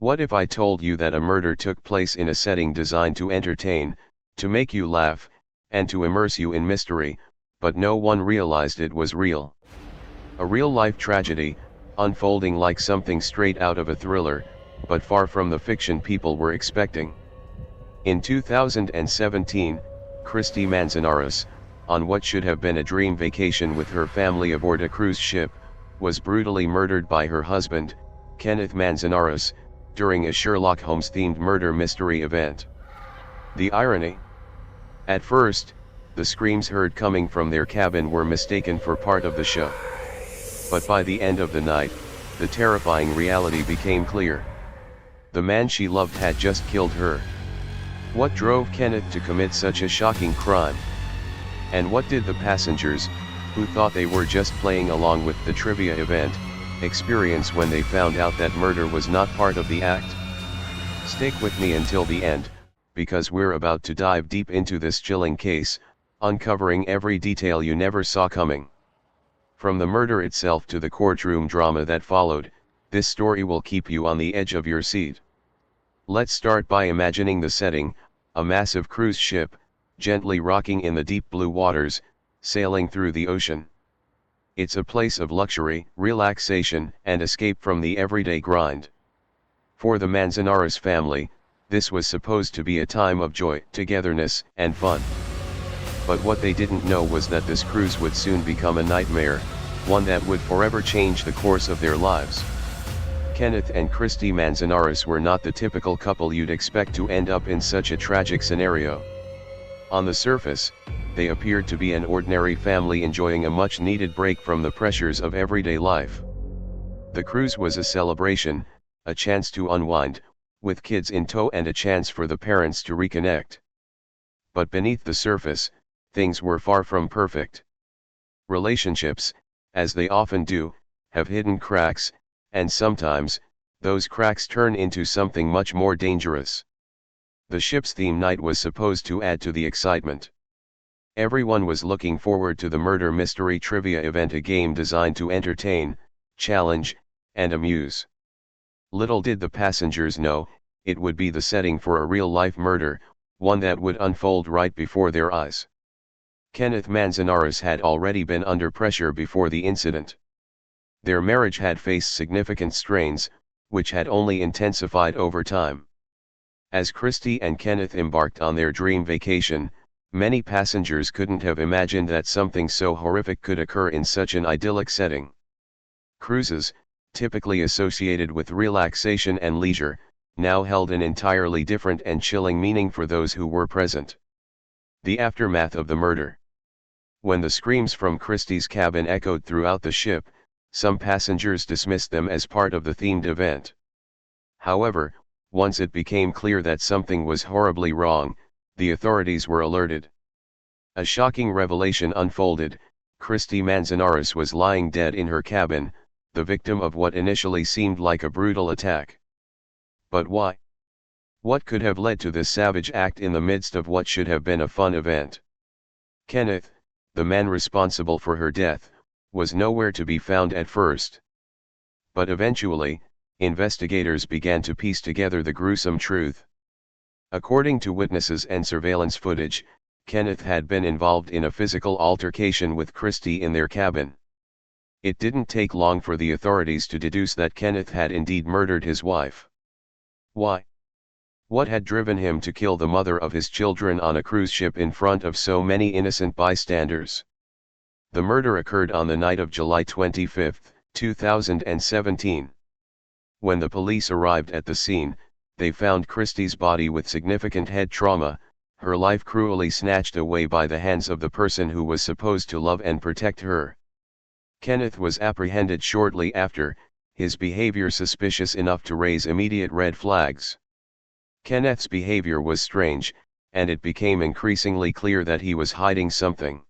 What if I told you that a murder took place in a setting designed to entertain, to make you laugh, and to immerse you in mystery, but no one realized it was real? A real-life tragedy, unfolding like something straight out of a thriller, but far from the fiction people were expecting. In 2017, Kristy Manzanares, on what should have been a dream vacation with her family aboard a cruise ship, was brutally murdered by her husband, Kenneth Manzanares, during a Sherlock Holmes-themed murder mystery event. The irony? At first, the screams heard coming from their cabin were mistaken for part of the show. But by the end of the night, the terrifying reality became clear. The man she loved had just killed her. What drove Kenneth to commit such a shocking crime? And what did the passengers, who thought they were just playing along with the trivia event, experience when they found out that murder was not part of the act? Stick with me until the end, because we're about to dive deep into this chilling case, uncovering every detail you never saw coming. From the murder itself to the courtroom drama that followed, this story will keep you on the edge of your seat. Let's start by imagining the setting: a massive cruise ship, gently rocking in the deep blue waters, sailing through the ocean. It's a place of luxury, relaxation, and escape from the everyday grind. For the Manzanares family, this was supposed to be a time of joy, togetherness, and fun. But what they didn't know was that this cruise would soon become a nightmare, one that would forever change the course of their lives. Kenneth and Kristy Manzanares were not the typical couple you'd expect to end up in such a tragic scenario. On the surface, they appeared to be an ordinary family enjoying a much-needed break from the pressures of everyday life. The cruise was a celebration, a chance to unwind, with kids in tow and a chance for the parents to reconnect. But beneath the surface, things were far from perfect. Relationships, as they often do, have hidden cracks, and sometimes, those cracks turn into something much more dangerous. The ship's theme night was supposed to add to the excitement. Everyone was looking forward to the murder mystery trivia event, a game designed to entertain, challenge, and amuse. Little did the passengers know, it would be the setting for a real-life murder, one that would unfold right before their eyes. Kenneth Manzanares had already been under pressure before the incident. Their marriage had faced significant strains, which had only intensified over time. As Kristy and Kenneth embarked on their dream vacation, many passengers couldn't have imagined that something so horrific could occur in such an idyllic setting. Cruises, typically associated with relaxation and leisure, now held an entirely different and chilling meaning for those who were present. The aftermath of the murder. When the screams from Kristy's cabin echoed throughout the ship, some passengers dismissed them as part of the themed event. However, once it became clear that something was horribly wrong, the authorities were alerted. A shocking revelation unfolded: Kristy Manzanares was lying dead in her cabin, the victim of what initially seemed like a brutal attack. But why? What could have led to this savage act in the midst of what should have been a fun event? Kenneth, the man responsible for her death, was nowhere to be found at first. But eventually, investigators began to piece together the gruesome truth. According to witnesses and surveillance footage, Kenneth had been involved in a physical altercation with Kristy in their cabin. It didn't take long for the authorities to deduce that Kenneth had indeed murdered his wife. Why? What had driven him to kill the mother of his children on a cruise ship in front of so many innocent bystanders? The murder occurred on the night of July 25, 2017. When the police arrived at the scene, they found Kristy's body with significant head trauma, her life cruelly snatched away by the hands of the person who was supposed to love and protect her. Kenneth was apprehended shortly after, his behavior suspicious enough to raise immediate red flags. Kenneth's behavior was strange, and it became increasingly clear that he was hiding something.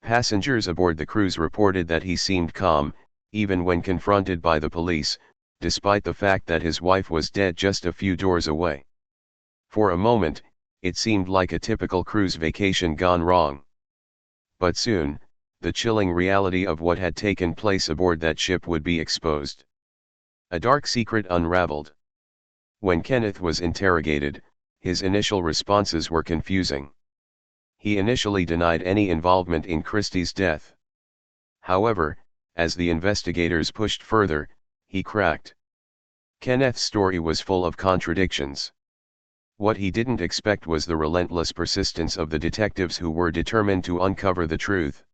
Passengers aboard the cruise reported that he seemed calm, even when confronted by the police, despite the fact that his wife was dead just a few doors away. For a moment, it seemed like a typical cruise vacation gone wrong. But soon, the chilling reality of what had taken place aboard that ship would be exposed. A dark secret unraveled. When Kenneth was interrogated, his initial responses were confusing. He initially denied any involvement in Kristy's death. However, as the investigators pushed further, he cracked. Kenneth's story was full of contradictions. What he didn't expect was the relentless persistence of the detectives who were determined to uncover the truth.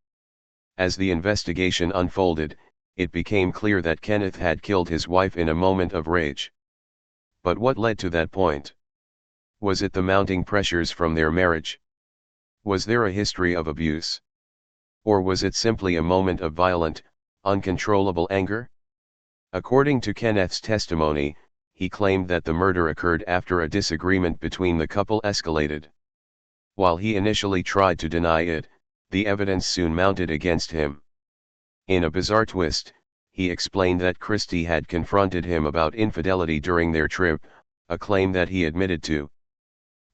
As the investigation unfolded, it became clear that Kenneth had killed his wife in a moment of rage. But what led to that point? Was it the mounting pressures from their marriage? Was there a history of abuse? Or was it simply a moment of violent, uncontrollable anger? According to Kenneth's testimony, he claimed that the murder occurred after a disagreement between the couple escalated. While he initially tried to deny it, the evidence soon mounted against him. In a bizarre twist, he explained that Kristy had confronted him about infidelity during their trip, a claim that he admitted to.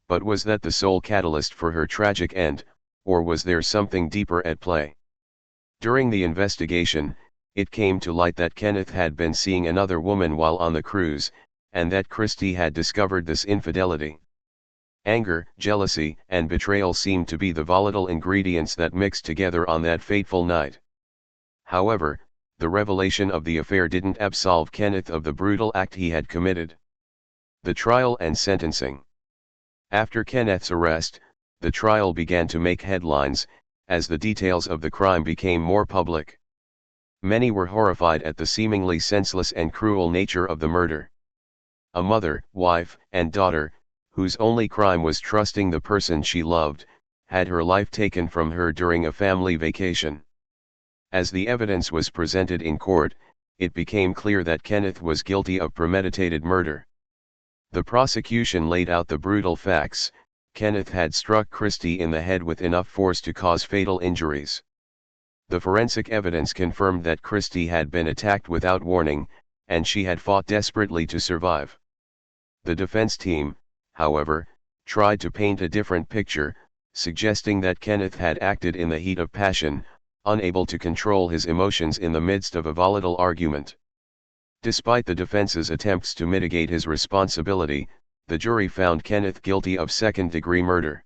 But was that the sole catalyst for her tragic end, or was there something deeper at play? During the investigation, it came to light that Kenneth had been seeing another woman while on the cruise, and that Kristy had discovered this infidelity. Anger, jealousy, and betrayal seemed to be the volatile ingredients that mixed together on that fateful night. However, the revelation of the affair didn't absolve Kenneth of the brutal act he had committed. The trial and sentencing. After Kenneth's arrest, the trial began to make headlines, as the details of the crime became more public. Many were horrified at the seemingly senseless and cruel nature of the murder. A mother, wife, and daughter, whose only crime was trusting the person she loved, had her life taken from her during a family vacation. As the evidence was presented in court, it became clear that Kenneth was guilty of premeditated murder. The prosecution laid out the brutal facts. Kenneth had struck Kristy in the head with enough force to cause fatal injuries. The forensic evidence confirmed that Kristy had been attacked without warning, and she had fought desperately to survive. The defense team, however, tried to paint a different picture, suggesting that Kenneth had acted in the heat of passion, unable to control his emotions in the midst of a volatile argument. Despite the defense's attempts to mitigate his responsibility, the jury found Kenneth guilty of second-degree murder.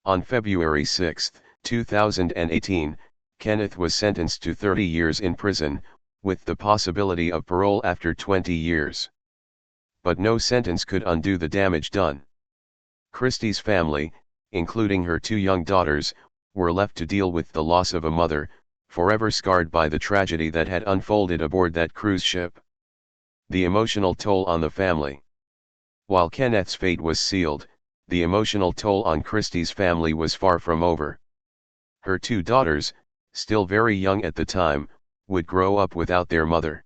On February 6, 2018, Kenneth was sentenced to 30 years in prison, with the possibility of parole after 20 years. But no sentence could undo the damage done. Kristy's family, including her two young daughters, were left to deal with the loss of a mother, forever scarred by the tragedy that had unfolded aboard that cruise ship. The emotional toll on the family. While Kenneth's fate was sealed, the emotional toll on Kristy's family was far from over. Her two daughters, still very young at the time, would grow up without their mother.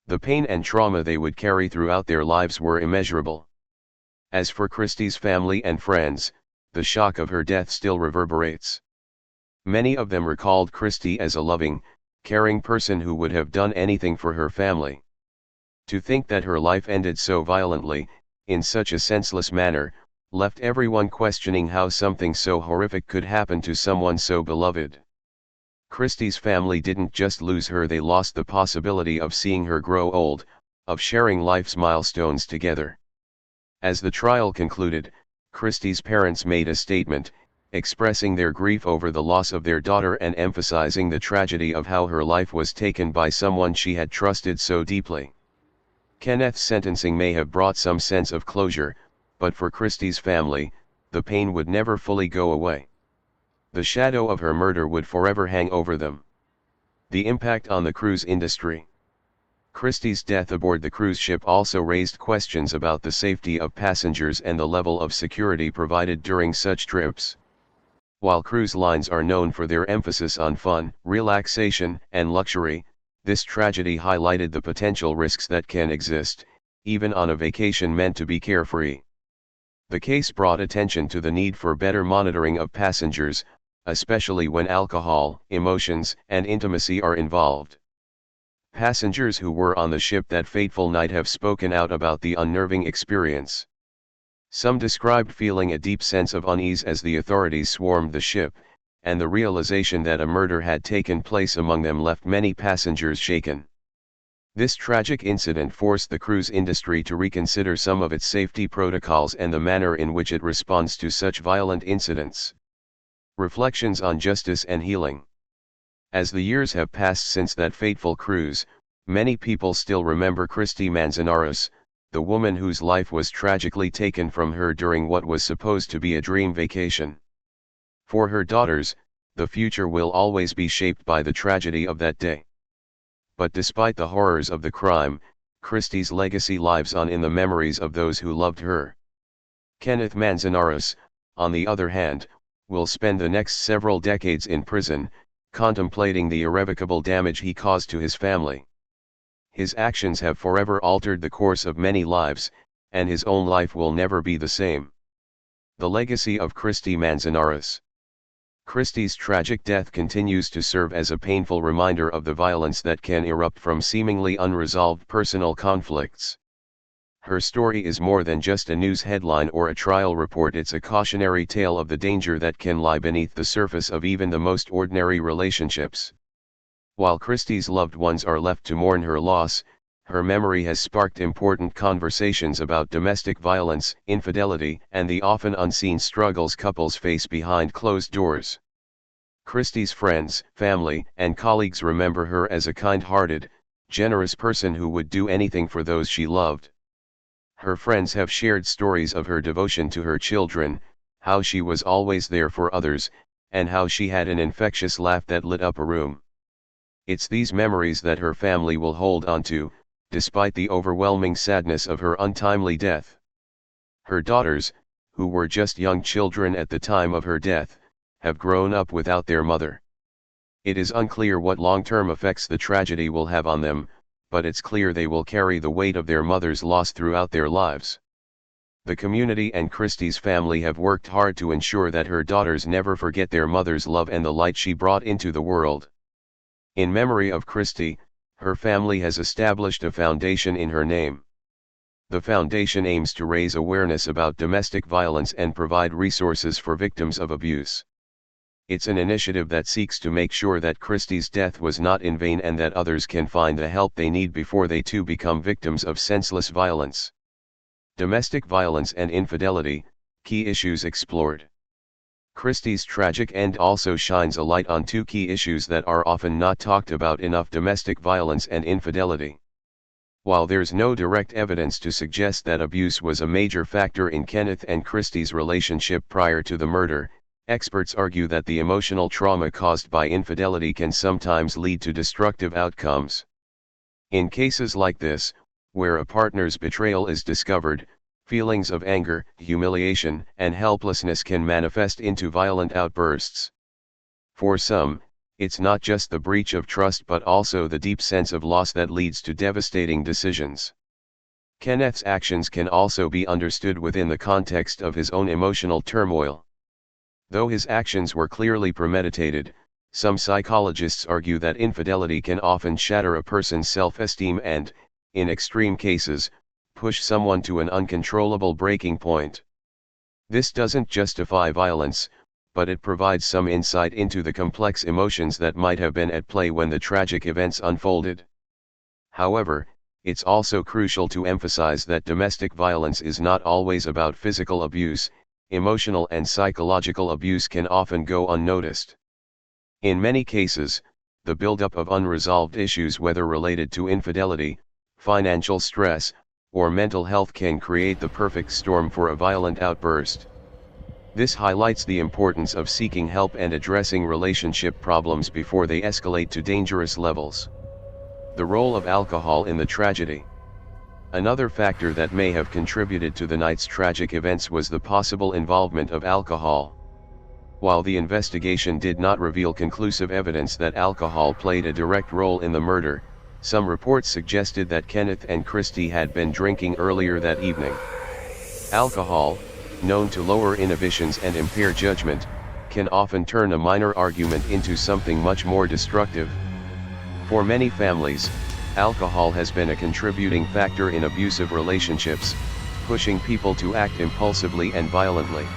The pain and trauma they would carry throughout their lives were immeasurable. As for Kristy's family and friends, the shock of her death still reverberates. Many of them recalled Kristy as a loving, caring person who would have done anything for her family. To think that her life ended so violently, in such a senseless manner, left everyone questioning how something so horrific could happen to someone so beloved. Kristy's family didn't just lose her, they lost the possibility of seeing her grow old, of sharing life's milestones together. As the trial concluded, Kristy's parents made a statement, expressing their grief over the loss of their daughter and emphasizing the tragedy of how her life was taken by someone she had trusted so deeply. Kenneth's sentencing may have brought some sense of closure, but for Kristy's family, the pain would never fully go away. The shadow of her murder would forever hang over them. The impact on the cruise industry. Kristy's death aboard the cruise ship also raised questions about the safety of passengers and the level of security provided during such trips. While cruise lines are known for their emphasis on fun, relaxation, and luxury, this tragedy highlighted the potential risks that can exist, even on a vacation meant to be carefree. The case brought attention to the need for better monitoring of passengers, especially when alcohol, emotions, and intimacy are involved. Passengers who were on the ship that fateful night have spoken out about the unnerving experience. Some described feeling a deep sense of unease as the authorities swarmed the ship, and the realization that a murder had taken place among them left many passengers shaken. This tragic incident forced the cruise industry to reconsider some of its safety protocols and the manner in which it responds to such violent incidents. Reflections on justice and healing. As the years have passed since that fateful cruise, many people still remember Kristy Manzanares, the woman whose life was tragically taken from her during what was supposed to be a dream vacation. For her daughters, the future will always be shaped by the tragedy of that day. But despite the horrors of the crime, Kristy's legacy lives on in the memories of those who loved her. Kenneth Manzanares, on the other hand, will spend the next several decades in prison, contemplating the irrevocable damage he caused to his family. His actions have forever altered the course of many lives, and his own life will never be the same. The legacy of Kristy Manzanares. Kristy's tragic death continues to serve as a painful reminder of the violence that can erupt from seemingly unresolved personal conflicts. Her story is more than just a news headline or a trial report. It's a cautionary tale of the danger that can lie beneath the surface of even the most ordinary relationships. While Kristy's loved ones are left to mourn her loss, her memory has sparked important conversations about domestic violence, infidelity, and the often unseen struggles couples face behind closed doors. Kristy's friends, family, and colleagues remember her as a kind-hearted, generous person who would do anything for those she loved. Her friends have shared stories of her devotion to her children, how she was always there for others, and how she had an infectious laugh that lit up a room. It's these memories that her family will hold on to, despite the overwhelming sadness of her untimely death. Her daughters, who were just young children at the time of her death, have grown up without their mother. It is unclear what long-term effects the tragedy will have on them, but it's clear they will carry the weight of their mother's loss throughout their lives. The community and Kristy's family have worked hard to ensure that her daughters never forget their mother's love and the light she brought into the world. In memory of Kristy, her family has established a foundation in her name. The foundation aims to raise awareness about domestic violence and provide resources for victims of abuse. It's an initiative that seeks to make sure that Kristy's death was not in vain and that others can find the help they need before they too become victims of senseless violence. Domestic violence and infidelity, key issues explored. Kristy's tragic end also shines a light on two key issues that are often not talked about enough: domestic violence and infidelity. While there's no direct evidence to suggest that abuse was a major factor in Kenneth and Kristy's relationship prior to the murder, experts argue that the emotional trauma caused by infidelity can sometimes lead to destructive outcomes. In cases like this, where a partner's betrayal is discovered, feelings of anger, humiliation, and helplessness can manifest into violent outbursts. For some, it's not just the breach of trust but also the deep sense of loss that leads to devastating decisions. Kenneth's actions can also be understood within the context of his own emotional turmoil. Though his actions were clearly premeditated, some psychologists argue that infidelity can often shatter a person's self-esteem and, in extreme cases, push someone to an uncontrollable breaking point. This doesn't justify violence, but it provides some insight into the complex emotions that might have been at play when the tragic events unfolded. However, it's also crucial to emphasize that domestic violence is not always about physical abuse. Emotional and psychological abuse can often go unnoticed. In many cases, the buildup of unresolved issues, whether related to infidelity, financial stress, or mental health, can create the perfect storm for a violent outburst. This highlights the importance of seeking help and addressing relationship problems before they escalate to dangerous levels. The role of alcohol in the tragedy. Another factor that may have contributed to the night's tragic events was the possible involvement of alcohol. While the investigation did not reveal conclusive evidence that alcohol played a direct role in the murder, some reports suggested that Kenneth and Kristy had been drinking earlier that evening. Alcohol, known to lower inhibitions and impair judgment, can often turn a minor argument into something much more destructive. For many families, alcohol has been a contributing factor in abusive relationships, pushing people to act impulsively and violently.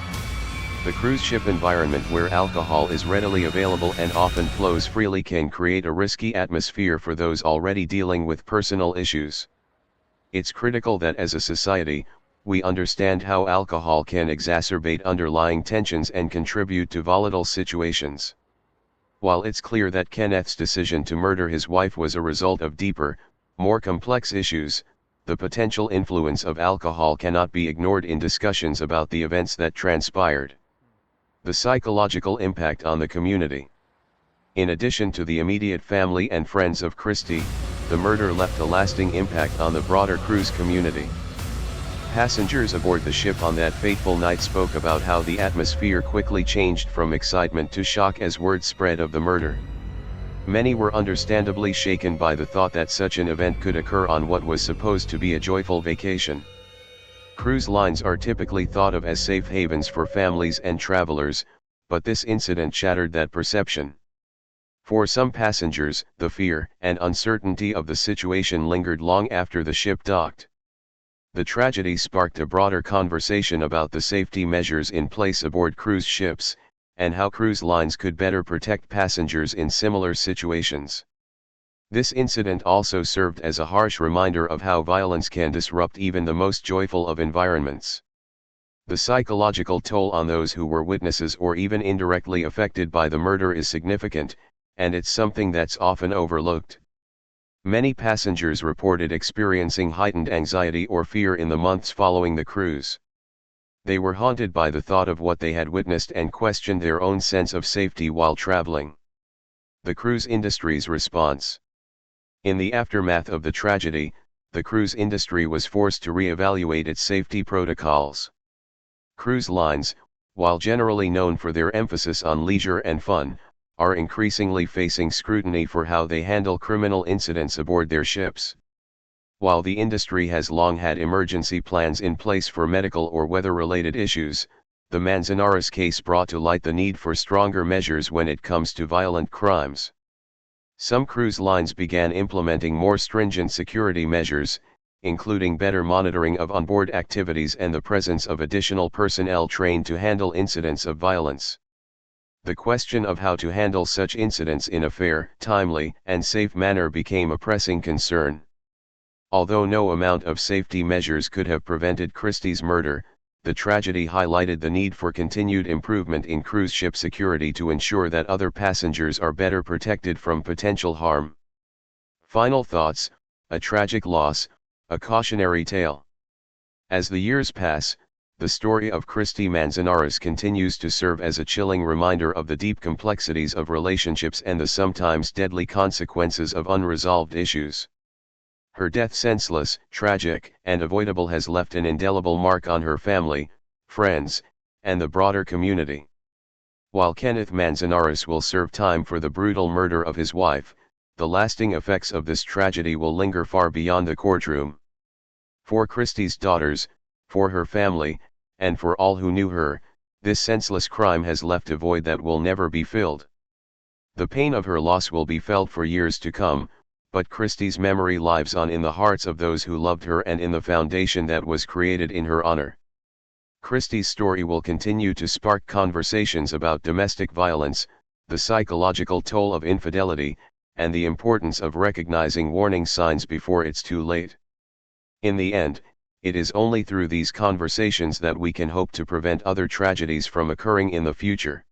The cruise ship environment, where alcohol is readily available and often flows freely, can create a risky atmosphere for those already dealing with personal issues. It's critical that as a society, we understand how alcohol can exacerbate underlying tensions and contribute to volatile situations. While it's clear that Kenneth's decision to murder his wife was a result of deeper, more complex issues, the potential influence of alcohol cannot be ignored in discussions about the events that transpired. The psychological impact on the community. In addition to the immediate family and friends of Kristy, the murder left a lasting impact on the broader cruise community. Passengers aboard the ship on that fateful night spoke about how the atmosphere quickly changed from excitement to shock as word spread of the murder. Many were understandably shaken by the thought that such an event could occur on what was supposed to be a joyful vacation. Cruise lines are typically thought of as safe havens for families and travelers, but this incident shattered that perception. For some passengers, the fear and uncertainty of the situation lingered long after the ship docked. The tragedy sparked a broader conversation about the safety measures in place aboard cruise ships, and how cruise lines could better protect passengers in similar situations. This incident also served as a harsh reminder of how violence can disrupt even the most joyful of environments. The psychological toll on those who were witnesses or even indirectly affected by the murder is significant, and it's something that's often overlooked. Many passengers reported experiencing heightened anxiety or fear in the months following the cruise. They were haunted by the thought of what they had witnessed and questioned their own sense of safety while traveling. The cruise industry's response. In the aftermath of the tragedy, the cruise industry was forced to reevaluate its safety protocols. Cruise lines, while generally known for their emphasis on leisure and fun, are increasingly facing scrutiny for how they handle criminal incidents aboard their ships. While the industry has long had emergency plans in place for medical or weather-related issues, the Manzanares case brought to light the need for stronger measures when it comes to violent crimes. Some cruise lines began implementing more stringent security measures, including better monitoring of onboard activities and the presence of additional personnel trained to handle incidents of violence. The question of how to handle such incidents in a fair, timely, and safe manner became a pressing concern. Although no amount of safety measures could have prevented Kristy's murder, the tragedy highlighted the need for continued improvement in cruise ship security to ensure that other passengers are better protected from potential harm. Final thoughts: a tragic loss, a cautionary tale. As the years pass, the story of Kristy Manzanares continues to serve as a chilling reminder of the deep complexities of relationships and the sometimes deadly consequences of unresolved issues. Her death, senseless, tragic, and avoidable, has left an indelible mark on her family, friends, and the broader community. While Kenneth Manzanares will serve time for the brutal murder of his wife, the lasting effects of this tragedy will linger far beyond the courtroom. For Kristy's daughters, for her family, and for all who knew her, this senseless crime has left a void that will never be filled. The pain of her loss will be felt for years to come, but Kristy's memory lives on in the hearts of those who loved her and in the foundation that was created in her honor. Kristy's story will continue to spark conversations about domestic violence, the psychological toll of infidelity, and the importance of recognizing warning signs before it's too late. In the end, it is only through these conversations that we can hope to prevent other tragedies from occurring in the future.